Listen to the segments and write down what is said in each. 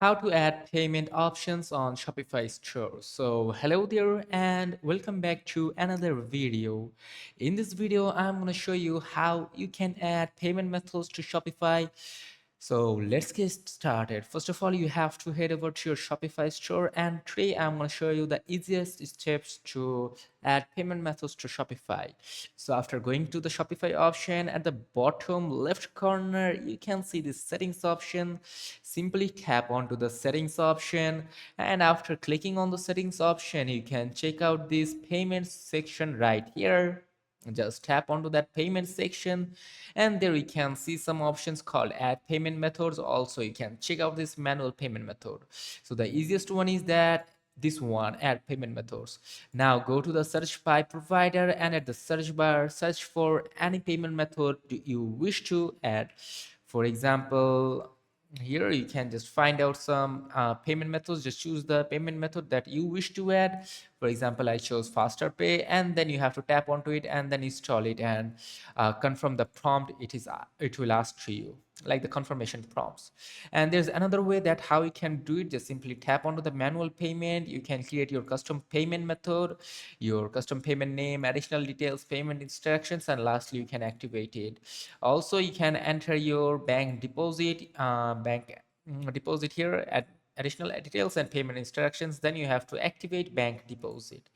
How to add payment options on Shopify store. So hello there and welcome back to another video. In this video, I'm going to show you how you can add payment methods to Shopify. So let's get started. First of all, you have to head over to your Shopify store, and today I'm going to show you the easiest steps to add payment methods to Shopify. So after going to the Shopify option, at the bottom left corner you can see the settings option. Simply tap onto the settings option, and after clicking on the settings option you can check out this payment section right here. Just tap onto that payment section, and there you can see some options called add payment methods. Also you can check out this manual payment method. So the easiest one is that this one, add payment methods. Now go to the search by provider, and at the search bar search for any payment method you wish to add. For example, here you can just find out some payment methods. Just choose the payment method that you wish to add. For example, I chose faster pay, and then you have to tap onto it and then install it and confirm the prompt. It will ask to you, like the confirmation prompts. And there's another way that how you can do it. Just simply tap onto the manual payment. You can create your custom payment method, your custom payment name, additional details, payment instructions, and lastly you can activate it. Also you can enter your bank deposit, deposit here at additional details and payment instructions. Then you have to activate bank deposit.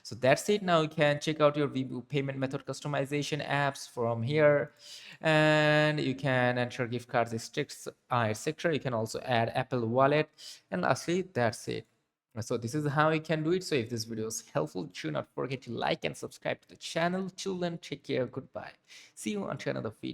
So that's it. Now you can check out your Vibu payment method customization apps from here, and you can enter gift cards, etc. You can also add Apple Wallet, and lastly that's it. So this is how you can do it. So if this video is helpful, do not forget to like and subscribe to the channel. Till then, take care. Goodbye. See you on to another video.